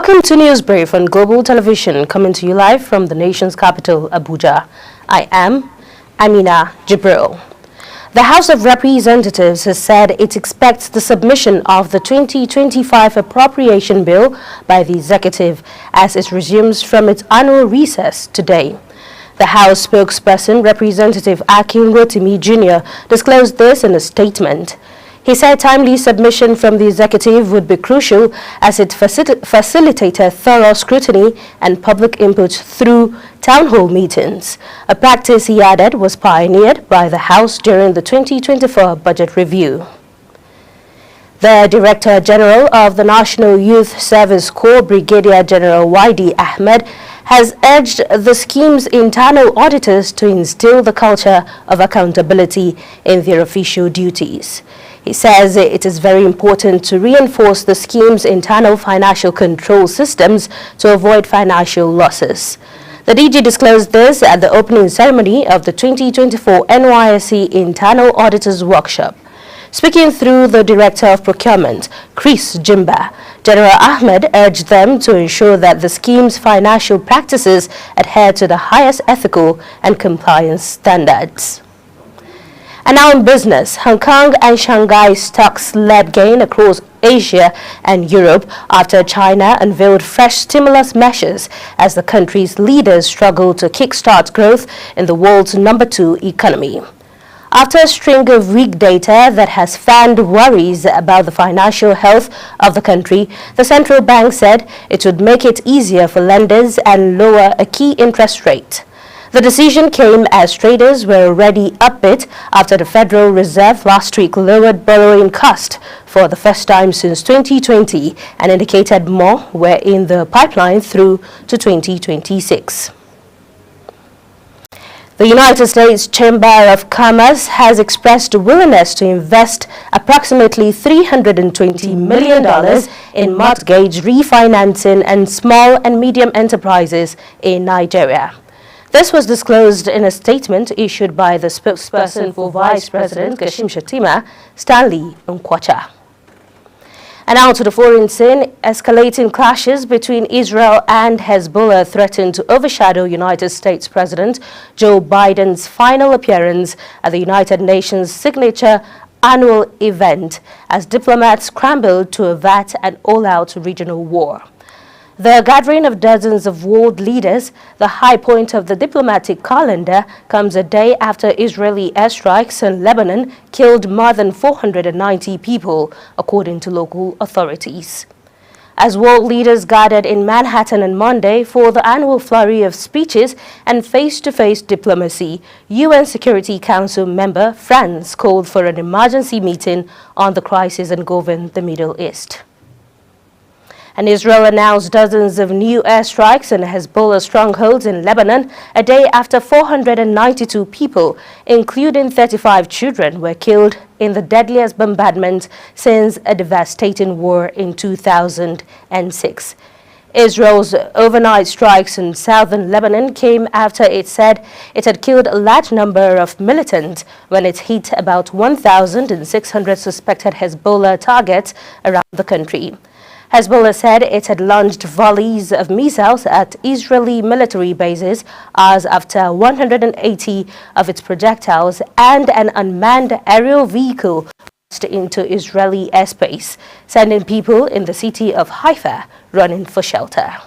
Welcome to Newsbrief on Global Television, coming to you live from the nation's capital, Abuja. I am Amina Jibril. The House of Representatives has said it expects the submission of the 2025 appropriation bill by the executive as it resumes from its annual recess today. The House spokesperson, Representative Akin Rotimi Jr., disclosed this in a statement. He said timely submission from the executive would be crucial as it facilitated thorough scrutiny and public input through town hall meetings, a practice he added was pioneered by the House during the 2024 budget review. The Director General of the National Youth Service Corps, Brigadier General Waidi Ahmed, has urged the scheme's internal auditors to instill the culture of accountability in their official duties. He says it is very important to reinforce the scheme's internal financial control systems to avoid financial losses. The DG disclosed this at the opening ceremony of the 2024 NYSC Internal Auditors Workshop. Speaking through the Director of Procurement, Chris Jimba, General Ahmed urged them to ensure that the scheme's financial practices adhere to the highest ethical and compliance standards. And now in business, Hong Kong and Shanghai stocks led gain across Asia and Europe after China unveiled fresh stimulus measures as the country's leaders struggle to kickstart growth in the world's #2 economy. After a string of weak data that has fanned worries about the financial health of the country, the central bank said it would make it easier for lenders and lower a key interest rate. The decision came as traders were already upbeat after the Federal Reserve last week lowered borrowing cost for the first time since 2020 and indicated more were in the pipeline through to 2026. The United States Chamber of Commerce has expressed a willingness to invest approximately $320 million in mortgage refinancing and small and medium enterprises in Nigeria. This was disclosed in a statement issued by the spokesperson for Vice President Kashim Shettima, Stanley Nkwacha. And now to the foreign scene, escalating clashes between Israel and Hezbollah threaten to overshadow United States President Joe Biden's final appearance at the United Nations signature annual event as diplomats scrambled to avert an all-out regional war. The gathering of dozens of world leaders, the high point of the diplomatic calendar, comes a day after Israeli airstrikes in Lebanon killed more than 490 people, according to local authorities. As world leaders gathered in Manhattan on Monday for the annual flurry of speeches and face-to-face diplomacy, UN Security Council member France called for an emergency meeting on the crisis and govern the Middle East. And Israel announced dozens of new airstrikes and Hezbollah strongholds in Lebanon a day after 492 people, including 35 children, were killed in the deadliest bombardment since a devastating war in 2006. Israel's overnight strikes in southern Lebanon came after it said it had killed a large number of militants when it hit about 1,600 suspected Hezbollah targets around the country. Hezbollah said it had launched volleys of missiles at Israeli military bases hours after 180 of its projectiles and an unmanned aerial vehicle passed into Israeli airspace, sending people in the city of Haifa running for shelter.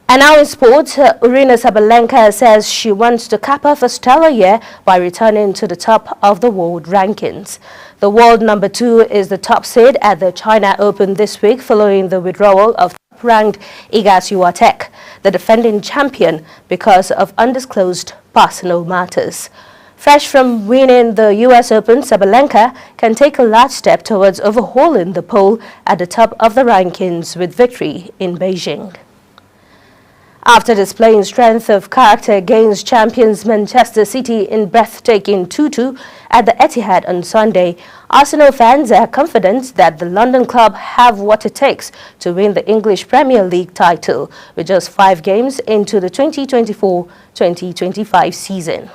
And now in sports, Aryna Sabalenka says she wants to cap off a stellar year by returning to the top of the world rankings. The world #2 is the top seed at the China Open this week following the withdrawal of top-ranked Iga Swiatek, the defending champion, because of undisclosed personal matters. Fresh from winning the US Open, Sabalenka can take a large step towards overhauling the pole at the top of the rankings with victory in Beijing. After displaying strength of character against champions Manchester City in breathtaking 2-2 at the Etihad on Sunday, Arsenal fans are confident that the London club have what it takes to win the English Premier League title with just 5 games into the 2024-2025 season.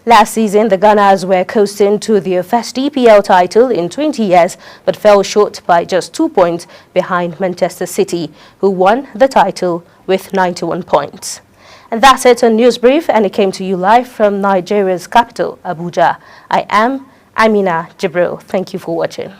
Last season, the Gunners were coasting to their first EPL title in 20 years, but fell short by just 2 points behind Manchester City, who won the title with 91 points. And that's it on News Brief, and it came to you live from Nigeria's capital, Abuja. I am Amina Jibril. Thank you for watching.